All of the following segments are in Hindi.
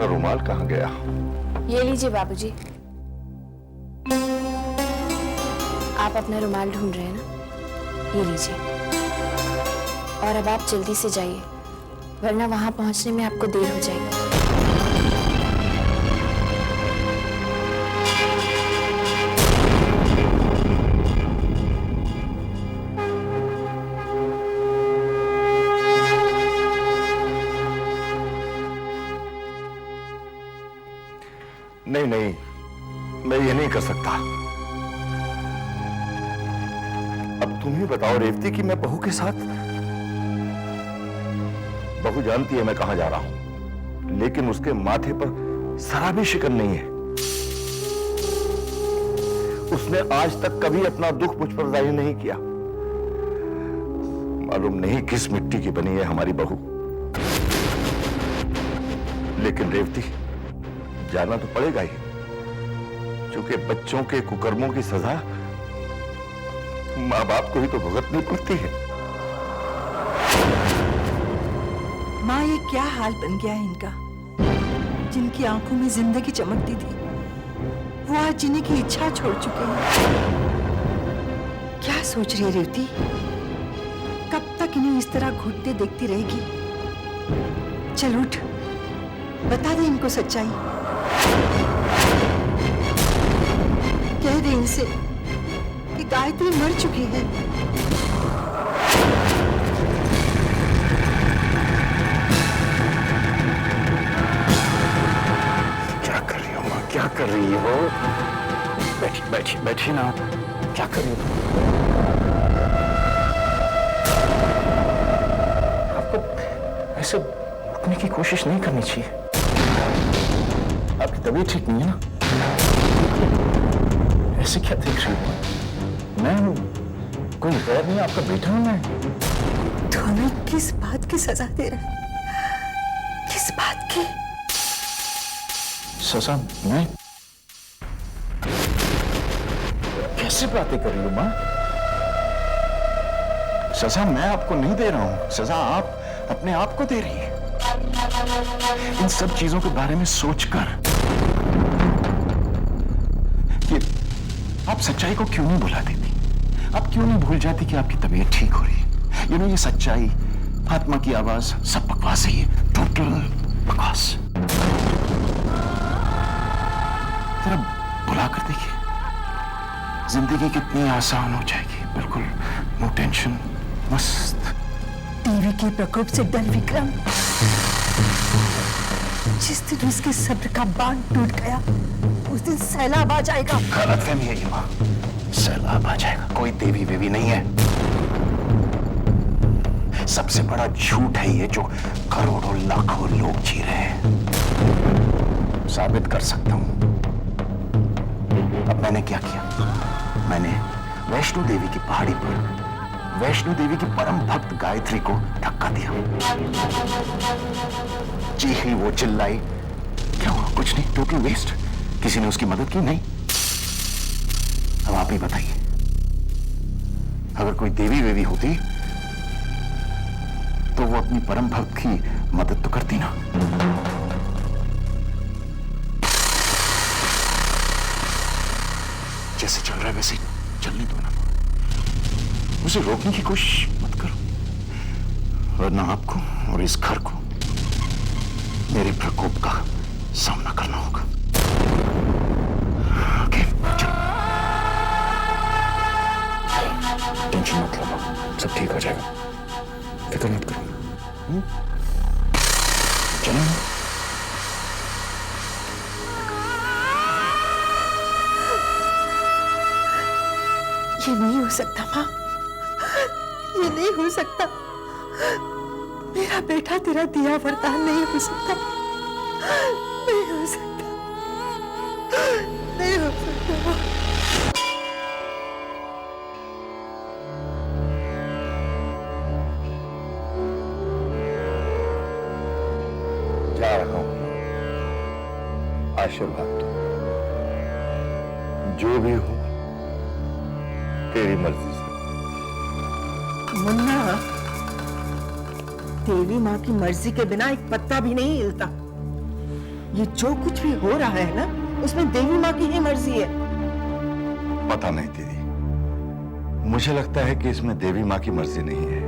मेरा रुमाल कहाँ गया? ये लीजिए बाबूजी। आप अपना रुमाल ढूंढ रहे हैं ना, ये लीजिए। और अब आप जल्दी से जाइए, वरना वहां पहुंचने में आपको देर हो जाएगी। नहीं नहीं, मैं ये नहीं कर सकता। अब तुम ही बताओ रेवती कि मैं बहू के साथ। बहू जानती है मैं कहां जा रहा हूं, लेकिन उसके माथे पर जरा भी शिकन नहीं है। उसने आज तक कभी अपना दुख मुझ पर जाहिर नहीं किया। मालूम नहीं किस मिट्टी की बनी है हमारी बहू। लेकिन रेवती, जाना तो पड़ेगा ही, क्योंकि बच्चों के कुकर्मों की सजा माँ बाप को ही तो भुगतनी पड़ती है। माँ, ये क्या हाल बन गया है इनका। जिनकी आंखों में जिंदगी चमकती थी, वो आज जीने की इच्छा छोड़ चुके हैं। क्या सोच रही है रेवती? कब तक इन्हें इस तरह घुटते देखती रहेगी? चल उठ, बता दे इनको सच्चाई। कह दे इनसे कि गायत्री मर चुकी है। क्या कर रही हो माँ, क्या कर रही हो? बैठी बैठी बैठी ना, क्या कर रही हो? आपको ऐसे उठने की कोशिश नहीं करनी चाहिए। आपकी तबीयत ठीक नहीं है ना? ऐसे क्या देख रही हो? मैं कोई गैर नहीं, आपका बेटा हूं मैं। तो हमें किस बात की सजा दे रहा है? किस बात की सजा? मैं कैसे बातें कर रही हूं मां? सजा मैं आपको नहीं दे रहा हूं, सजा आप अपने आप को दे रही है। इन सब चीजों के बारे में सोचकर कि आप सच्चाई को क्यों नहीं भुला देती? आप क्यों नहीं भूल जाती कि आपकी तबीयत ठीक हो रही है? ये सच्चाई, आत्मा की आवाज, सब बकवास है। ये टोटल बकवास। जरा भुला कर देखिए, जिंदगी कितनी आसान हो जाएगी। बिल्कुल नो टेंशन, मस्त। टीवी के प्रकोप से डर विक्रम, जिस दिन उसके सब्र का बांध टूट गया, उस दिन सैलाब आ जाएगा। गलतफहमी है ये मां, सैलाब आ जाएगा। कोई देवी वेवी नहीं है। सबसे बड़ा झूठ है ये जो करोड़ों लाखों लोग जी रहे हैं। साबित कर सकता हूं। अब मैंने क्या किया? मैंने वैष्णो देवी की पहाड़ी पर वैष्णो देवी की परम भक्त गायत्री को धक्का दिया। चीखी, वो चिल्लाई। क्या हुआ? कुछ नहीं, टोटल वेस्ट। किसी ने उसकी मदद की नहीं। अब आप ही बताइए, अगर कोई देवी वेवी होती तो वो अपनी परम भक्त की मदद तो करती ना। जैसे चल रहा है वैसे चलने दो ना, उसे रोकने की कोशिश मत करो, वरना आपको और इस घर को मेरे प्रकोप का सामना करना होगा। ओके, चलो। टेंशन मत लो, सब ठीक हो जाएगा, फिक्र मत करो। चलो। ये नहीं हो सकता माँ, ये नहीं हो सकता। मेरा बेटा तेरा दिया वरदान नहीं हो सकता, नहीं हो सकता, नहीं हो सकता। जा रहा हूं, आशीर्वाद दो। जो भी हो तेरी मर्जी से। मुन्ना, देवी माँ की मर्जी के बिना एक पत्ता भी नहीं हिलता। ये जो कुछ भी हो रहा है ना, उसमें देवी माँ की ही मर्जी है। पता नहीं दीदी, मुझे लगता है कि इसमें देवी माँ की मर्जी नहीं है।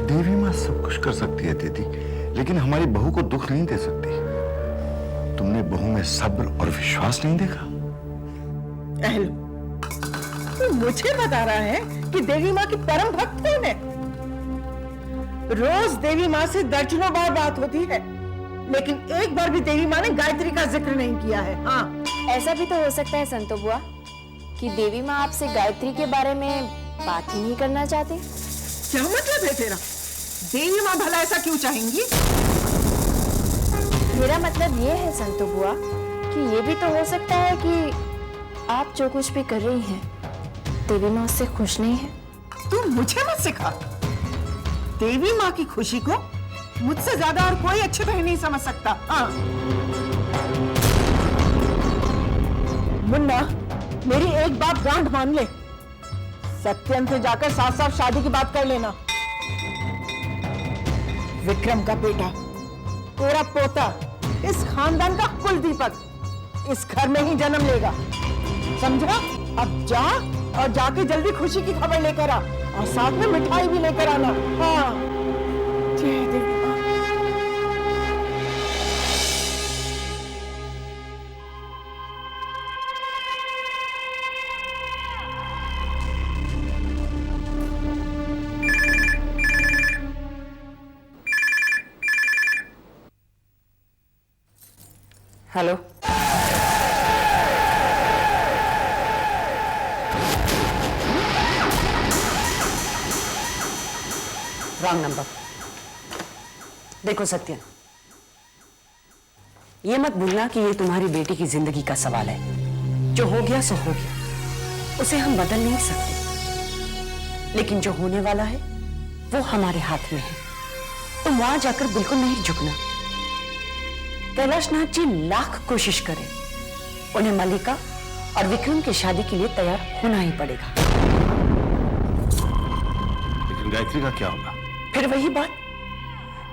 देवी माँ सब कुछ कर सकती है दीदी, लेकिन हमारी बहू को दुख नहीं दे सकती। तुमने बहू में सब्र और विश्वास नहीं देखा? अहलू, तू मुझे बता रहा है कि देवी माँ की परम भक्त कौन है? रोज देवी माँ से दर्जनों बार बात होती है, लेकिन एक बार भी देवी माँ ने गायत्री का जिक्र नहीं किया है। हाँ, ऐसा भी तो हो सकता है संतो बुआ कि देवी माँ आपसे गायत्री के बारे में बात ही नहीं करना चाहती। क्या मतलब है तेरा? देवी माँ भला ऐसा क्यों चाहेंगी? मेरा मतलब ये है संतो बुआ कि ये भी तो हो सकता है कि आप जो कुछ भी कर रही हैं, देवी माँ उससे खुश नहीं है। तू मुझे मत सिखा। देवी माँ की खुशी को मुझसे ज्यादा और कोई अच्छे तरह नहीं समझ सकता। हाँ। मुन्ना, मेरी एक बात गांठ मान ले, सत्यन से जाकर साफ साफ शादी की बात कर लेना। विक्रम का बेटा, तेरा पोता, इस खानदान का कुल दीपक इस घर में ही जन्म लेगा, समझा? अब जा और जाके जल्दी खुशी की खबर लेकर आ और साथ में मिठाई भी लेकर आना। हाँ, जय देवी माँ। Hello, wrong number. देखो सत्यन, ये मत भूलना कि ये तुम्हारी बेटी की जिंदगी का सवाल है। जो हो गया सो हो गया, उसे हम बदल नहीं सकते, लेकिन जो होने वाला है वो हमारे हाथ में है। तुम वहां जाकर बिल्कुल नहीं झुकना। कैलाशनाथ जी लाख कोशिश करें, उन्हें मल्लिका और विक्रम की शादी के लिए तैयार होना ही पड़ेगा। लेकिन गायत्री का क्या होगा? फिर वही बात,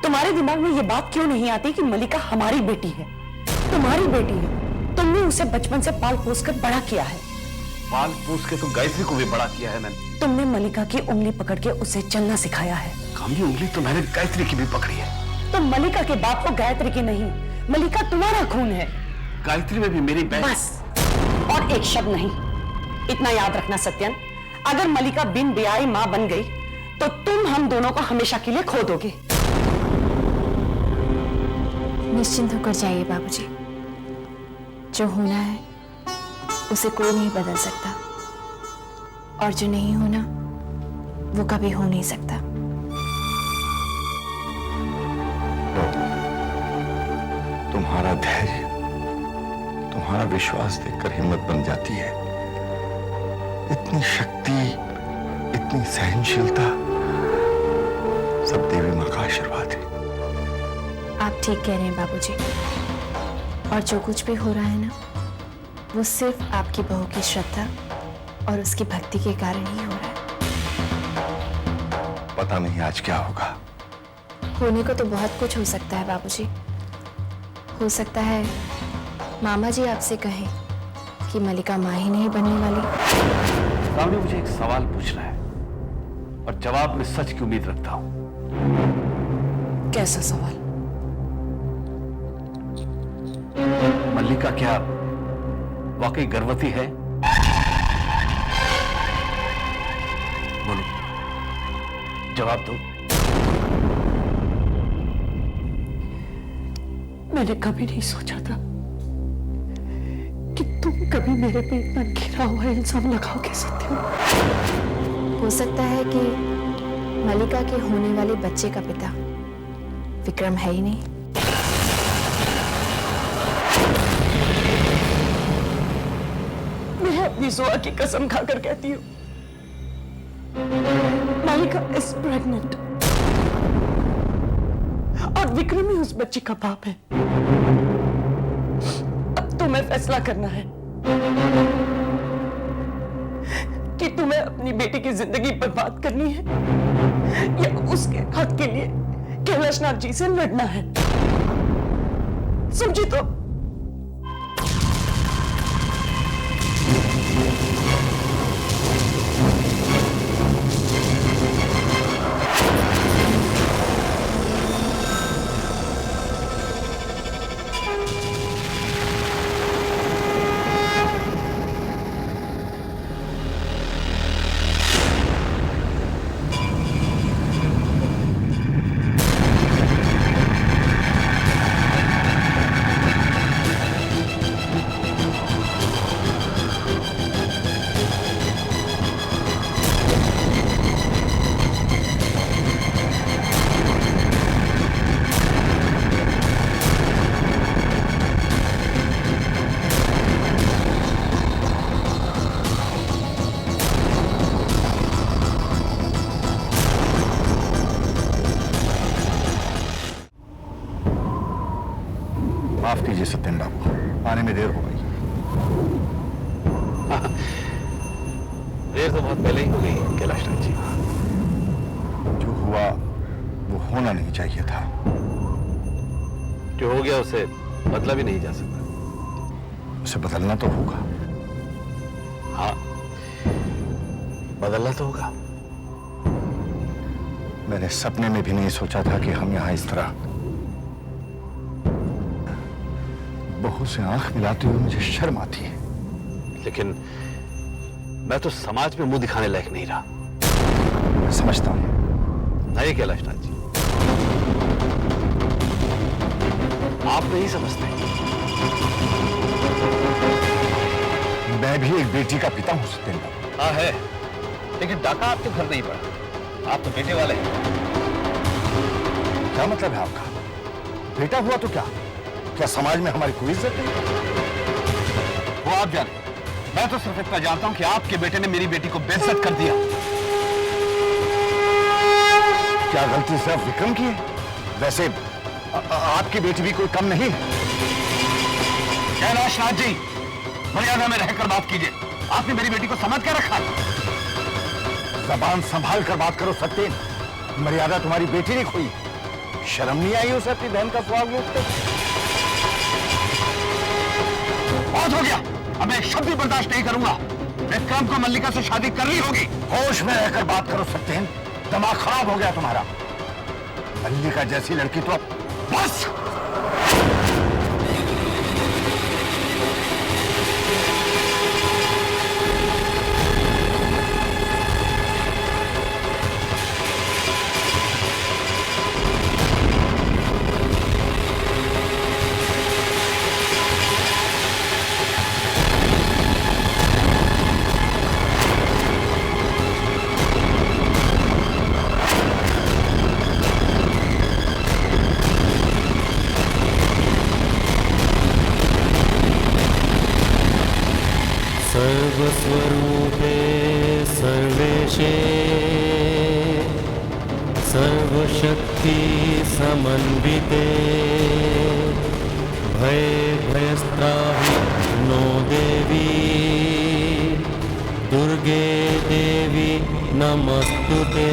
तुम्हारे दिमाग में ये बात क्यों नहीं आती कि मल्लिका हमारी बेटी है, तुम्हारी बेटी है। तुमने उसे बचपन से पाल पोस कर बड़ा किया है। पाल पोस के तो गायत्री को भी बड़ा किया है मैंने। तुमने मल्लिका की उंगली पकड़ के उसे चलना सिखाया है। कामनी उंगली तो मैंने गायत्री की भी पकड़ी है। तुम मल्लिका के बाप हो, गायत्री की नहीं। मल्लिका तुम्हारा खून है। गायत्री में भी मेरी बहन। बस, और एक शब्द नहीं। इतना याद रखना सत्यन, अगर मल्लिका बिन ब्याही मां बन गई तो तुम हम दोनों को हमेशा के लिए खो दोगे। निश्चिंत होकर जाइए बाबूजी, जो होना है उसे कोई नहीं बदल सकता, और जो नहीं होना वो कभी हो नहीं सकता। तुम्हारा धैर्य, तुम्हारा विश्वास देखकर हिम्मत बन जाती है। इतनी शक्ति, इतनी सहनशीलता, सब देवी माँ का आशीर्वाद है। आप ठीक कह रहे हैं बाबूजी, और जो कुछ भी हो रहा है ना, वो सिर्फ आपकी बहू की श्रद्धा और उसकी भक्ति के कारण ही हो रहा है। पता नहीं आज क्या होगा। होने को तो बहुत कुछ हो सकता है बाबूजी। हो सकता है मामा जी आपसे कहें कि मल्लिका मां ही नहीं बनने वाली। सामने मुझे एक सवाल पूछना है और जवाब में सच की उम्मीद रखता हूं। कैसा सवाल? मल्लिका क्या वाकई गर्भवती है? बोलो, जवाब दो। मैंने कभी नहीं सोचा था कि तुम कभी मेरे पे इतना घिरा हुआ इल्जाम लगाओगे सत्यम। हो सकता है कि मल्लिका के होने वाले बच्चे का पिता विक्रम है ही नहीं। मैं अपनी जोआ की कसम खाकर कहती हूँ, मल्लिका इज प्रेग्नेंट और विक्रम ही उस बच्चे का बाप है। अब तुम्हें फैसला करना है कि तुम्हें अपनी बेटी की जिंदगी बर्बाद करनी है या उसके हक के लिए कैलाशनाथ जी से लड़ना है। समझी तो। माफ कीजिए सत्येन बाबू, आने में देर हो गई। देर तो बहुत पहले ही हो गई कैलाश नाथ जी। जो हुआ वो होना नहीं चाहिए था। जो हो गया उसे बदला भी नहीं जा सकता। उसे बदलना तो होगा। हाँ, बदलना तो होगा। मैंने सपने में भी नहीं सोचा था कि हम यहां इस तरह बहू से आंख मिलाते हुए मुझे शर्म आती है। लेकिन मैं तो समाज में मुंह दिखाने लायक नहीं रहा। मैं समझता हूं। नहीं कैलाश नाथ जी, आप नहीं समझते। मैं भी एक बेटी का पिता हूं सत्येन बाबू। हाँ है, लेकिन डाका आपके घर नहीं पड़ा। आप तो बेटे वाले हैं। क्या मतलब है आपका? बेटा हुआ तो क्या? क्या समाज में हमारी कोई इज्जत नहीं? वो आप जाने, मैं तो सिर्फ इतना जानता हूं कि आपके बेटे ने मेरी बेटी को बेइज्जत कर दिया। क्या गलती सिर्फ विक्रम की है? वैसे आपकी बेटी भी कोई कम नहीं है। कैलाश नाथ जी, मर्यादा में रहकर बात कीजिए। आपने मेरी बेटी को समझ के रखा है। जबान संभाल कर बात करो सत्येन। मर्यादा तुम्हारी बेटी ने खोई। शर्म नहीं आई उसे अपनी बहन का सुहाग लूटते? बहुत हो गया, अब मैं एक शब्द भी बर्दाश्त नहीं करूंगा। विक्रम को मल्लिका से शादी करनी होगी। होश में रहकर बात करो सत्येन। दिमाग खराब हो गया तुम्हारा। मल्लिका जैसी लड़की तो बस। सर्वस्वरूपे सर्वेशे सर्वशक्ति समन्विते भयस्त्राहि नो देवी दुर्गे देवी नमस्तुते।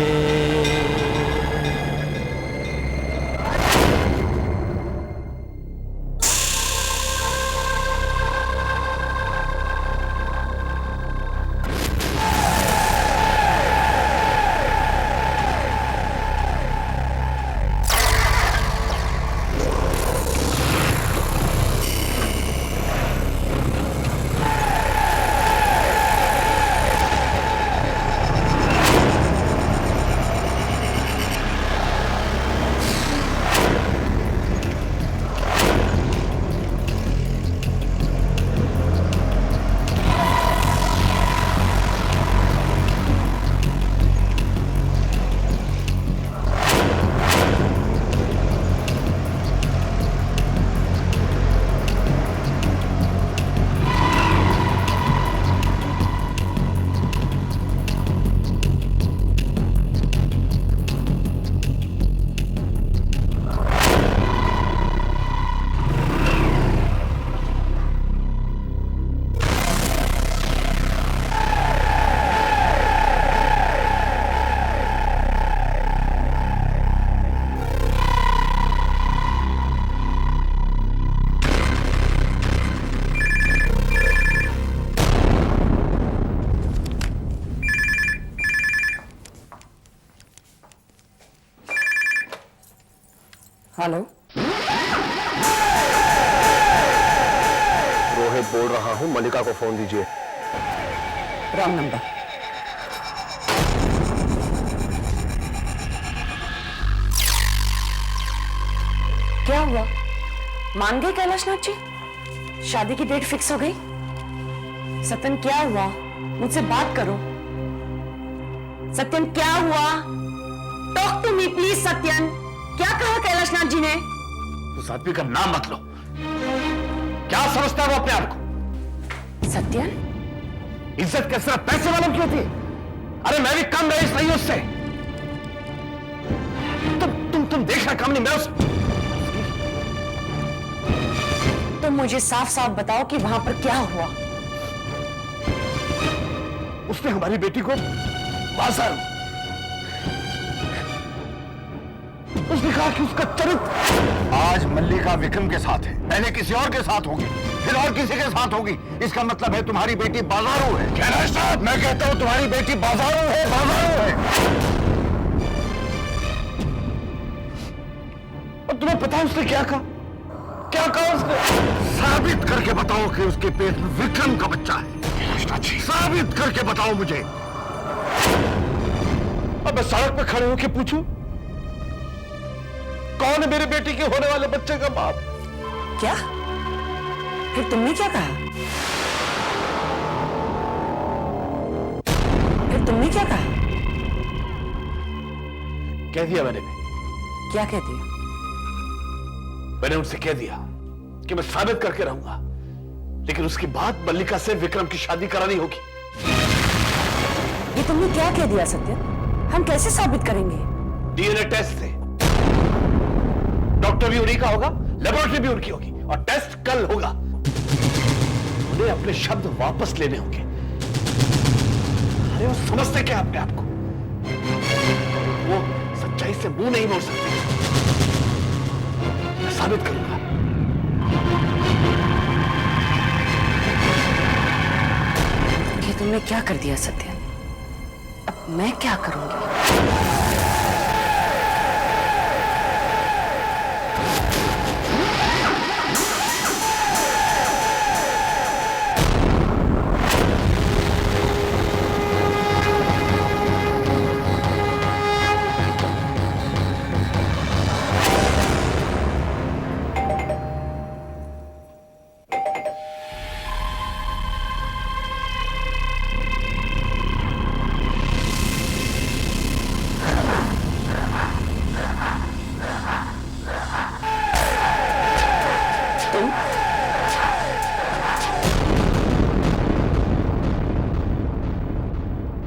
हेलो, रोहित बोल रहा हूं, मल्लिका को फोन दीजिए। Wrong number. क्या हुआ? मान गए कैलाशनाथ जी? शादी की डेट फिक्स हो गई? सत्यन क्या हुआ? मुझसे बात करो। सत्यन क्या हुआ? Talk to me please. Satyan, क्या कहा कैलाशनाथ जी ने? उस आदमी का नाम मत लो। क्या समझता है वो अपने आप को? सत्यन, इज्जत के सिर्फ पैसे वालों की होती है? अरे मैं भी कम रईस नहीं उससे। तुम देखना कम नहीं, मैं उस तो मुझे साफ साफ बताओ कि वहां पर क्या हुआ? उसने हमारी बेटी को बाजार, उसने कहा कि उसका चरित्र आज मल्लिका विक्रम के साथ है, पहले किसी और के साथ होगी, फिर और किसी के साथ होगी। इसका मतलब है तुम्हारी बेटी बाजारू है। कैलाशनाथ, मैं कहता हूं तुम्हारी बेटी बाजारू है, बाजारू है। और तुम्हें पता है उसने क्या कहा? क्या कहा उसने? साबित करके बताओ कि उसके पेट में विक्रम का बच्चा है। साबित करके बताओ मुझे। अब मैं सड़क पे खड़े होकर पूछूं कौन है मेरे बेटी के होने वाले बच्चे का बाप? क्या? फिर तुमने क्या कहा? फिर तुमने क्या कहा? कह दिया मैंने भी। क्या कहती है? मैंने उनसे कह दिया कि मैं साबित करके रहूंगा, लेकिन उसके बाद मल्लिका से विक्रम की शादी करानी होगी। ये तुमने क्या कह दिया सत्य? हम कैसे साबित करेंगे? डीएनए टेस्ट से। डॉक्टर भी उन्हीं का होगा, लेबोरेटरी भी उनकी होगी, और टेस्ट कल होगा। उन्हें अपने शब्द वापस लेने होंगे। अरे वो समझते क्या अपने आप को? वो सच्चाई से मुंह नहीं मोड़ सकते। मैं साबित करूंगा। ये तुमने क्या कर दिया सत्य? अब मैं क्या करूंगी?